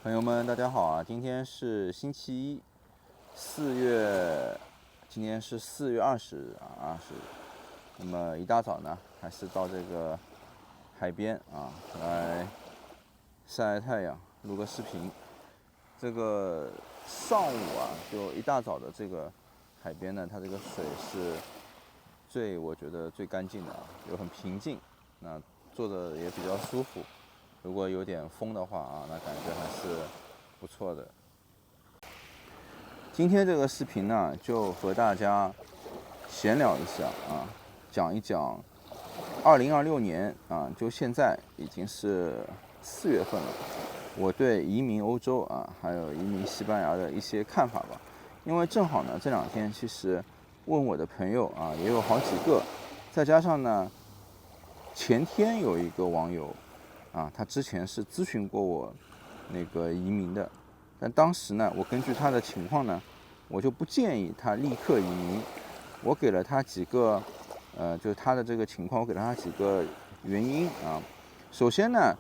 朋友们，大家好啊！今天是星期一，今天是4月20日啊，那么一大早呢，还是到这个海边啊来晒太阳，录个视频。这个上午啊，就一大早的这个海边呢，它这个水是我觉得最干净的啊，又很平静，那坐着也比较舒服。如果有点风的话啊，那感觉还是不错的。今天这个视频呢，就和大家闲聊一下啊，讲一讲2026年啊，就现在已经是4月份了，我对移民欧洲啊，还有移民西班牙的一些看法吧。因为正好呢，这两天其实问我的朋友啊，也有好几个，再加上呢，前天有一个网友啊，他之前是咨询过我那个移民的，但当时呢，我根据他的情况呢，我就不建议他立刻移民，我给了他几个，就是他的这个情况，我给了他几个原因啊。首先呢，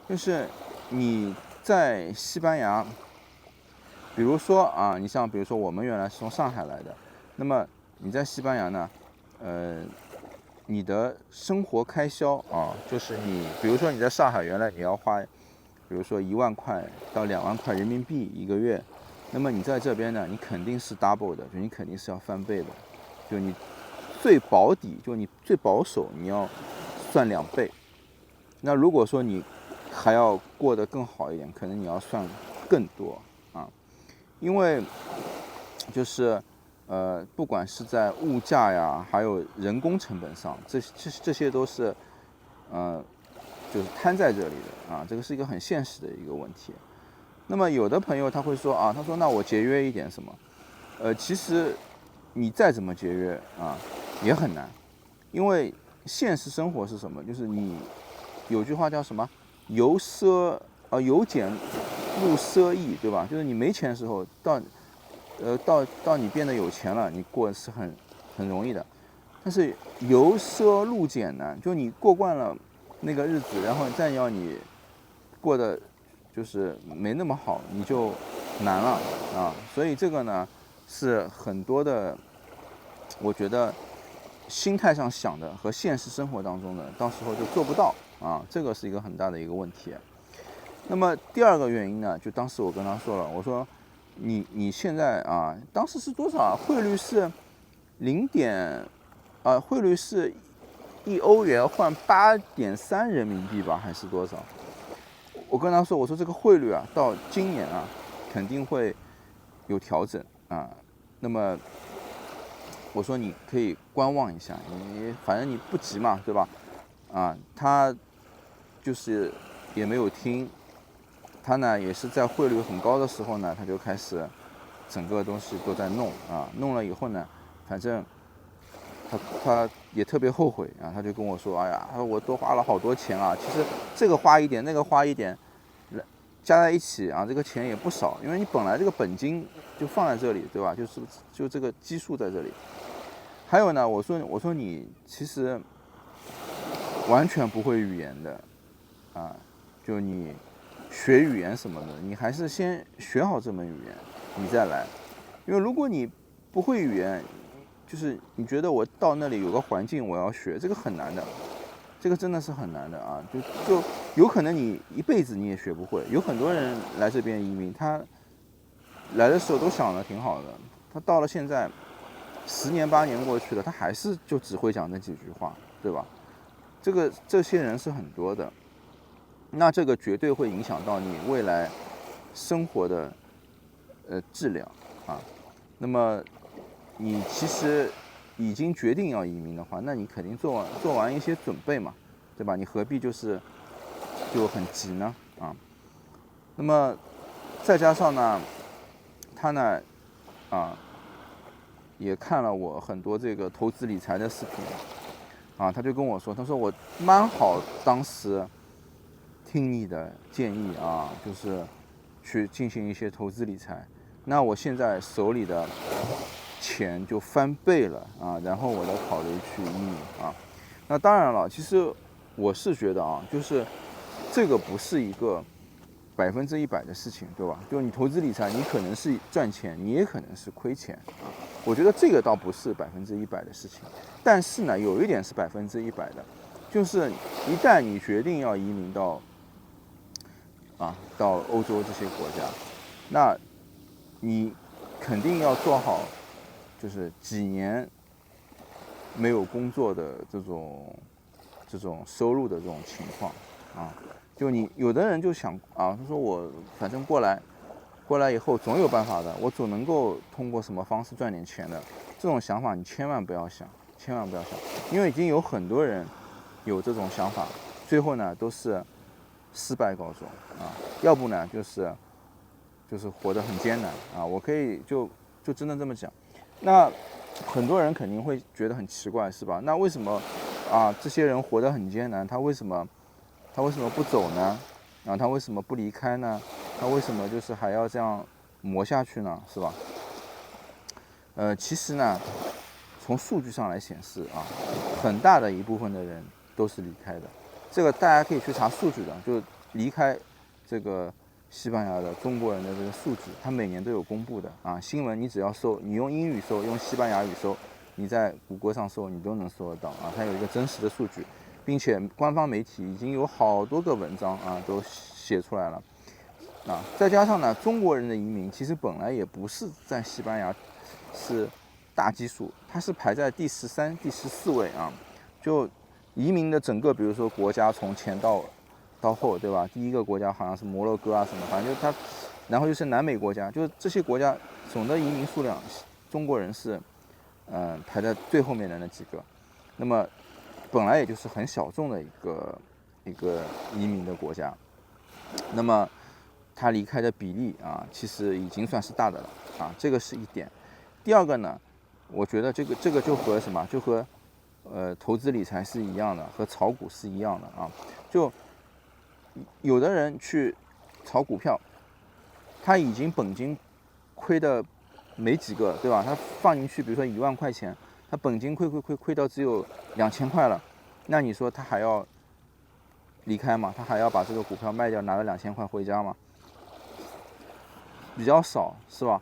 就是你在西班牙，比如说啊，你像比如说我们原来是从上海来的，那么你在西班牙呢，你的生活开销啊，就是你比如说你在上海原来你要花，比如说1万块到2万块人民币一个月，那么你在这边呢，你肯定是 double 的，就你肯定是要翻倍的，就你最保底，就你最保守，你要算2倍。那如果说你还要过得更好一点，可能你要算更多啊，因为就是不管是在物价呀，还有人工成本上，这些都是就是摊在这里的啊，这个是一个很现实的一个问题。那么有的朋友他会说啊，他说那我节约一点什么？其实你再怎么节约啊，也很难，因为现实生活是什么？就是你有句话叫什么？由俭入奢易，对吧？就是你没钱的时候，到你变得有钱了，你过是很容易的。但是由奢入俭难，就你过惯了那个日子，然后再要你过得就是没那么好，你就难了啊。所以这个呢，是很多的，我觉得心态上想的和现实生活当中的，到时候就做不到啊，这个是一个很大的一个问题。那么第二个原因呢，就当时我跟他说了，我说你现在啊，当时是多少啊？汇率是汇率是1欧元换8.3人民币吧，还是多少？我跟他说，我说这个汇率啊，到今年啊，肯定会有调整啊。那么我说你可以观望一下，反正你不急嘛，对吧？啊，他就是也没有听，他呢也是在汇率很高的时候呢，他就开始整个东西都在弄啊，弄了以后呢，反正他也特别后悔啊，他就跟我说，哎呀，我多花了好多钱啊，其实这个花一点，那个花一点，加在一起啊，这个钱也不少，因为你本来这个本金就放在这里，对吧？就这个基数在这里。还有呢，我说你其实完全不会语言的啊，就你学语言什么的，你还是先学好这门语言，你再来。因为如果你不会语言，就是你觉得我到那里有个环境我要学，这个很难的，这个真的是很难的啊！就有可能你一辈子你也学不会。有很多人来这边移民，他来的时候都想的挺好的，他到了现在10年8年过去了，他还是就只会讲那几句话，对吧？这些人是很多的，那这个绝对会影响到你未来生活的质量啊。那么你其实已经决定要移民的话，那你肯定做完一些准备嘛，对吧？你何必就很急呢啊？那么再加上呢，他呢啊也看了我很多这个投资理财的视频啊，他就跟我说，他说我蛮好，当时听你的建议啊，就是去进行一些投资理财。那我现在手里的钱就翻倍了啊，然后我再考虑去移民啊。当然了，其实我是觉得啊，就是这个不是一个100%的事情，对吧？就你投资理财，你可能是赚钱，你也可能是亏钱啊。我觉得这个倒不是100%的事情，但是呢，有一点是100%的，就是一旦你决定要移民到欧洲这些国家，那你肯定要做好，就是几年没有工作的这种收入的这种情况啊。就你有的人就想啊，他说我反正过来以后总有办法的，我总能够通过什么方式赚点钱的。这种想法你千万不要想，千万不要想，因为已经有很多人有这种想法，最后呢都是失败告终啊，要不呢就是活得很艰难啊。我可以就真的这么讲。那很多人肯定会觉得很奇怪，是吧？那为什么这些人活得很艰难，他为什么不走呢？他为什么不离开呢？他为什么就是还要这样磨下去呢？是吧？其实呢，从数据上来显示很大的一部分的人都是离开的。这个大家可以去查数据的，就离开这个西班牙的中国人的这个数据，他每年都有公布的新闻你只要搜，你用英语搜，用西班牙语搜，你在谷歌上搜，你都能搜得到它有一个真实的数据。并且官方媒体已经有好多个文章都写出来了再加上呢，中国人的移民其实本来也不是在西班牙是大基数，它是排在第13、第14位就移民的整个，比如说国家从前到后，对吧？第一个国家好像是摩洛哥什么，反正就它，然后就是南美国家，就是这些国家总的移民数量，中国人是排在最后面的那几个。那么本来也就是很小众的一个移民的国家，那么他离开的比例其实已经算是大的了这个是一点。第二个呢，我觉得这个就和什么，就和投资理财是一样的，和炒股是一样的就有的人去炒股票，他已经本金亏的没几个，对吧？他放进去，比如说1万块钱。他本金亏到只有2000块了，那你说他还要离开吗？他还要把这个股票卖掉，拿了2000块回家吗？比较少，是吧？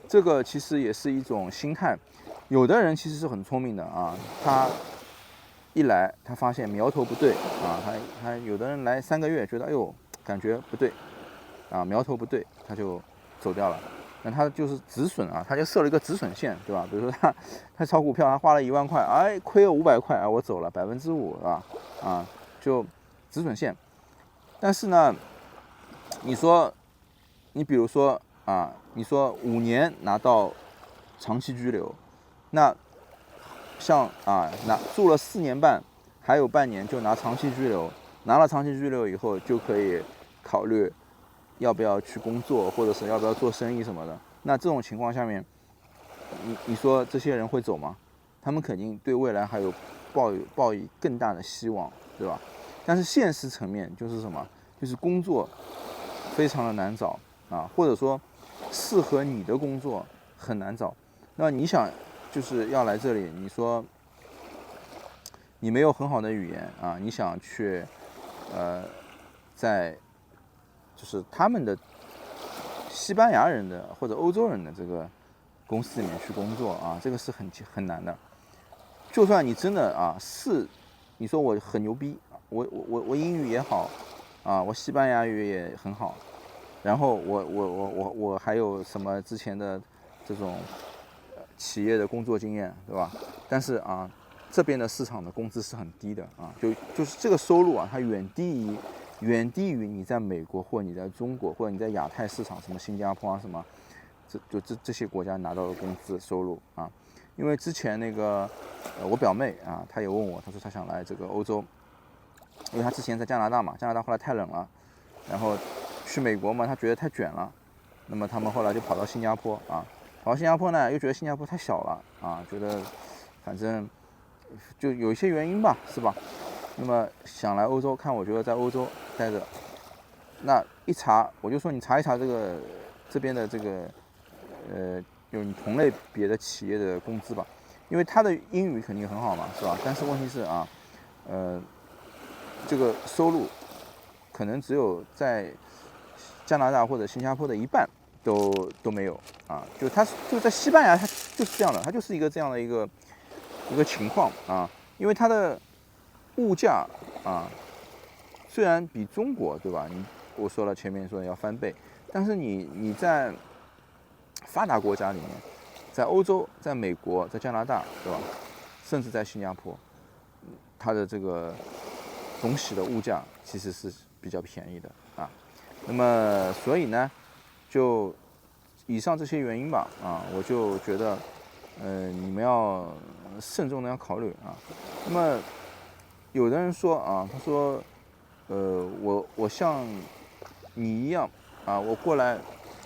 这个其实也是一种心态。有的人其实是很聪明的他一来他发现苗头不对他有的人来3个月觉得哎呦感觉不对苗头不对，他就走掉了。那他就是止损他就设了一个止损线，对吧？比如说他炒股票，他花了1万块，亏了500块我走了5%就止损线。但是呢，你比如说你说5年拿到长期居留，那像住了4年半，还有半年就拿长期居留，拿了长期居留以后就可以考虑要不要去工作，或者是要不要做生意什么的。那这种情况下面，你说这些人会走吗？他们肯定对未来还有抱以更大的希望，对吧？但是现实层面就是什么？就是工作非常的难找或者说适合你的工作很难找。那你想就是要来这里，你说你没有很好的语言你想去在就是他们的西班牙人的或者欧洲人的这个公司里面去工作这个是很难的。就算你真的你说我很牛逼，我英语也好我西班牙语也很好，然后我还有什么之前的这种企业的工作经验，对吧？但是这边的市场的工资是很低的就是这个收入它远低于你在美国或者你在中国或者你在亚太市场什么新加坡什么这些国家拿到的工资收入因为之前那个我表妹她也问我，她说她想来这个欧洲，因为她之前在加拿大嘛，加拿大后来太冷了，然后去美国嘛，她觉得太卷了，那么他们后来就跑到新加坡跑到新加坡呢，又觉得新加坡太小了觉得反正就有一些原因吧，是吧？那么想来欧洲看，我觉得在欧洲待着，那一查我就说你查一查这边的这个有你同类别的企业的工资吧，因为他的英语肯定很好嘛，是吧？但是问题是这个收入可能只有在加拿大或者新加坡的一半都没有啊。就在西班牙，它就是这样的，它就是一个这样的一个情况啊。因为它的物价啊，虽然比中国对吧？我说了前面说要翻倍，但是你在发达国家里面，在欧洲、在美国、在加拿大对吧？甚至在新加坡，它的这个东西的物价其实是比较便宜的啊。那么所以呢，就以上这些原因吧啊，我就觉得你们要慎重的要考虑啊。那么有的人说啊，他说我像你一样啊，我过来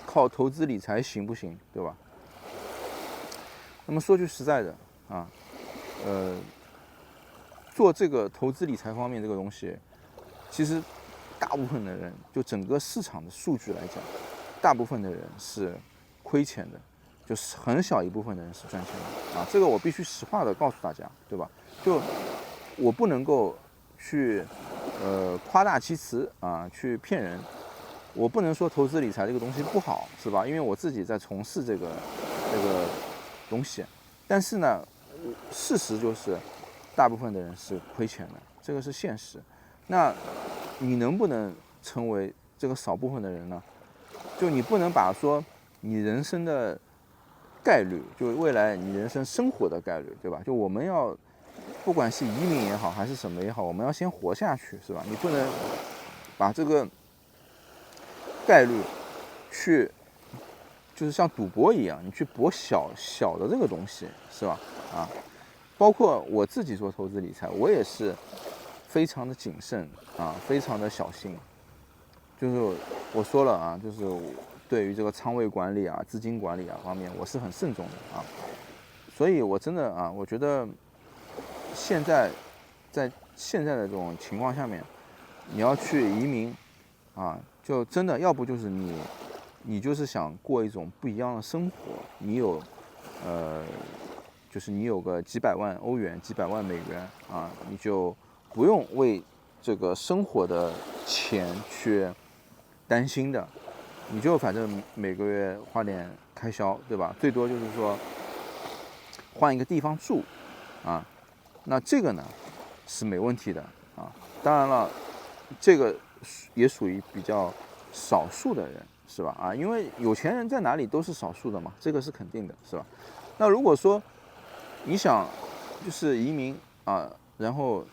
靠投资理财行不行，对吧？那么说句实在的啊，做这个投资理财方面这个东西，其实大部分的人，就整个市场的数据来讲，大部分的人是亏钱的，就是很小一部分的人是赚钱的啊。这个我必须实话的告诉大家，对吧？就我不能够去夸大其词啊，去骗人。我不能说投资理财这个东西不好，是吧？因为我自己在从事这个东西，但是呢，事实就是大部分的人是亏钱的，这个是现实。那你能不能成为这个少部分的人呢？就你不能把说你人生的概率，就未来你人生生活的概率，对吧？就我们要不管是移民也好，还是什么也好，我们要先活下去，是吧？你不能把这个概率去就是像赌博一样，你去博小的这个东西，是吧？啊，包括我自己做投资理财，我也是非常的谨慎啊，非常的小心。就是我说了啊，就是对于这个仓位管理啊、资金管理啊方面，我是很慎重的啊。所以我真的啊，我觉得在现在的这种情况下面，你要去移民啊，就真的要不就是你就是想过一种不一样的生活，你有就是你有个几百万欧元、几百万美元啊，你就不用为这个生活的钱去担心的，你就反正每个月花点开销，对吧？最多就是说换一个地方住啊，那这个呢是没问题的啊。当然了，这个也属于比较少数的人，是吧？啊，因为有钱人在哪里都是少数的嘛，这个是肯定的，是吧？那如果说你想就是移民啊，然后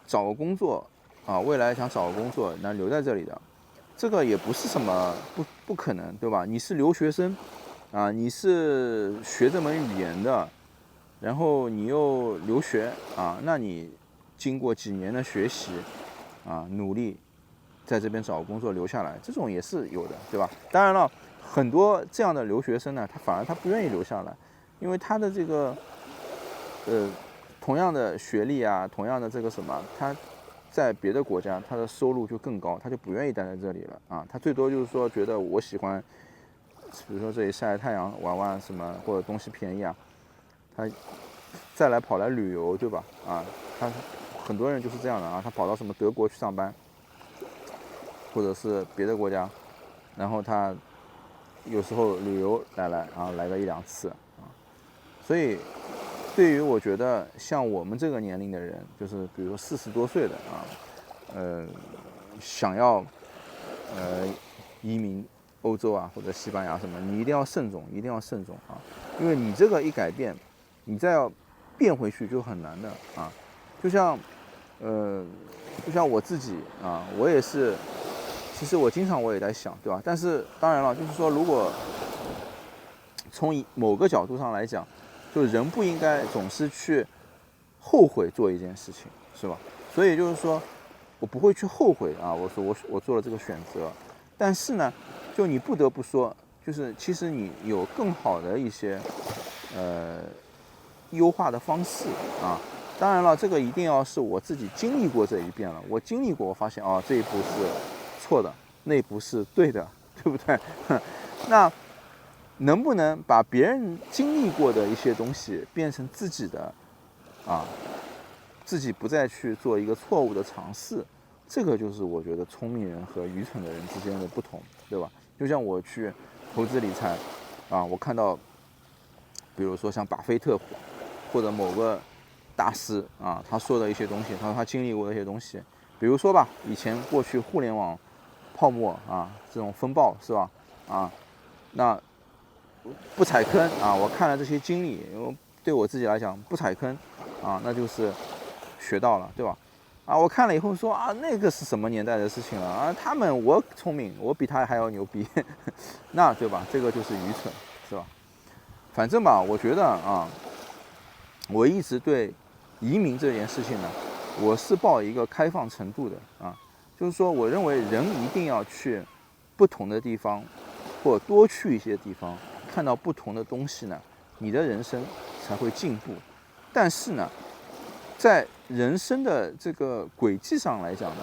找个工作啊，未来想找个工作，能留在这里的，这个也不是什么不可能，对吧？你是留学生啊，你是学这门语言的，然后你又留学啊，那你经过几年的学习啊，努力在这边找工作留下来，这种也是有的，对吧？当然了，很多这样的留学生呢，他反而他不愿意留下来，因为他的这个同样的学历啊，同样的这个什么，他在别的国家他的收入就更高，他就不愿意待在这里了啊。他最多就是说觉得我喜欢，比如说这里晒晒太阳、玩玩什么，或者东西便宜啊，他再来跑来旅游，对吧？啊，他很多人就是这样的啊，他跑到什么德国去上班，或者是别的国家，然后他有时候旅游来个一两次啊，所以对于我觉得像我们这个年龄的人，就是比如说40多岁的啊，想要移民欧洲啊或者西班牙什么，你一定要慎重，一定要慎重啊，因为你这个一改变，你再要变回去就很难的啊，就像我自己啊，我也是，其实我经常我也在想，对吧？但是当然了，就是说如果从某个角度上来讲，就人不应该总是去后悔做一件事情，是吧？所以就是说我不会去后悔啊，我说我做了这个选择，但是呢，就你不得不说，就是其实你有更好的一些优化的方式啊。当然了，这个一定要是我自己经历过这一遍了，我经历过，我发现啊这一步是错的，那一步是对的，对不对？那能不能把别人经历过的一些东西变成自己的啊，自己不再去做一个错误的尝试，这个就是我觉得聪明人和愚蠢的人之间的不同，对吧？就像我去投资理财啊，我看到，比如说像巴菲特或者某个大师啊，他说的一些东西，他说他经历过的一些东西，比如说吧，以前过去互联网泡沫啊，这种风暴是吧？啊，那不踩坑啊，我看了这些经历，因为对我自己来讲，不踩坑啊，那就是学到了，对吧？啊，我看了以后说啊，那个是什么年代的事情了啊？我聪明，我比他还要牛逼，那对吧？这个就是愚蠢，是吧？反正吧，我觉得啊，我一直对移民这件事情呢，我是抱一个开放程度的啊，就是说，我认为人一定要去不同的地方，或多去一些地方，看到不同的东西呢，你的人生才会进步。但是呢，在人生的这个轨迹上来讲呢，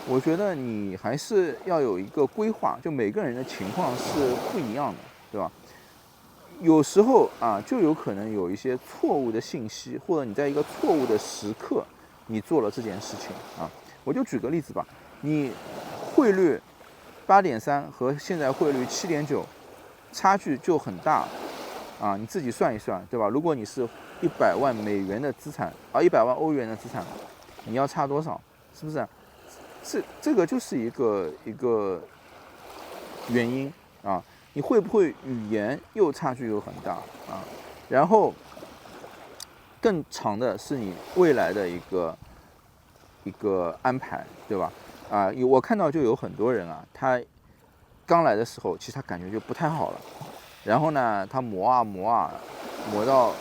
我觉得你还是要有一个规划，就每个人的情况是不一样的，对吧？有时候啊，就有可能有一些错误的信息，或者你在一个错误的时刻，你做了这件事情啊。我就举个例子吧，你汇率8.3和现在汇率7.9，差距就很大啊。你自己算一算，对吧？如果你是100万美元的资产啊，100万欧元的资产，你要差多少？是不是？这个就是一个原因啊。你会不会语言又差距又很大啊？然后更长的是你未来的一个安排，对吧？啊，我看到就有很多人啊，他刚来的时候，其实他感觉就不太好了，然后呢，他磨到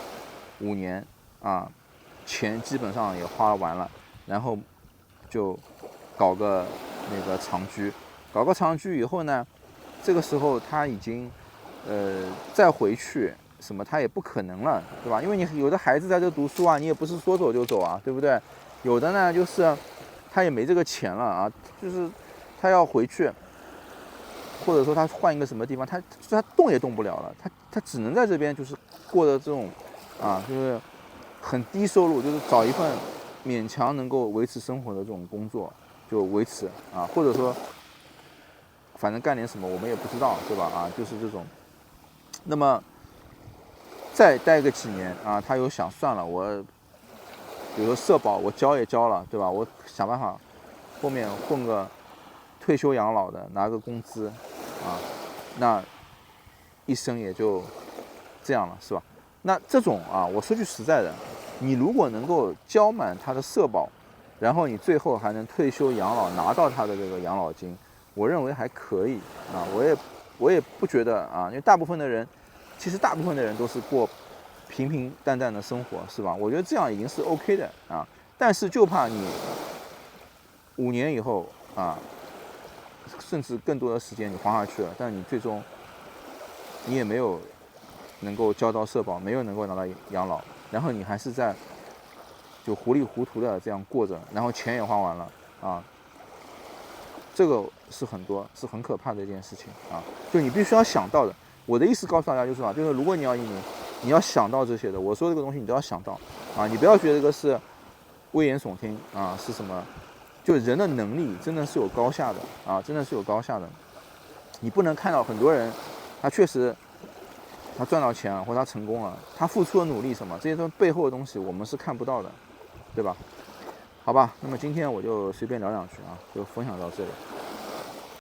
5年啊，钱基本上也花完了，然后就搞个那个长居，搞个长居以后呢，这个时候他已经再回去什么他也不可能了，对吧？因为你有的孩子在这读书啊，你也不是说走就走啊，对不对？有的呢就是他也没这个钱了啊，就是他要回去，或者说他换一个什么地方，他动也动不了了，他只能在这边就是过的这种啊，就是很低收入，就是找一份勉强能够维持生活的这种工作就维持啊，或者说反正干点什么我们也不知道，对吧？啊，就是这种。那么再待个几年啊，他又想算了，比如说社保我交也交了，对吧？我想办法后面混个退休养老的，拿个工资啊，那一生也就这样了，是吧？那这种啊，我说句实在的，你如果能够交满他的社保，然后你最后还能退休养老拿到他的这个养老金，我认为还可以啊。我也不觉得啊，因为大部分的人都是过平平淡淡的生活，是吧？我觉得这样已经是 OK 的啊。但是就怕你5年以后啊，甚至更多的时间你花下去了，但你最终你也没有能够交到社保，没有能够拿到养老，然后你还是就糊里糊涂的这样过着，然后钱也花完了啊，这个是很可怕的一件事情啊，就你必须要想到的。我的意思告诉大家就是啊，就是如果你要移民，你要想到这些的。我说这个东西你都要想到啊，你不要觉得这个是危言耸听啊，是什么？就人的能力真的是有高下的啊，真的是有高下的。你不能看到很多人，他确实他赚到钱了，或者他成功了，他付出的努力什么，这些都背后的东西我们是看不到的，对吧？好吧，那么今天我就随便聊两句啊，就分享到这里。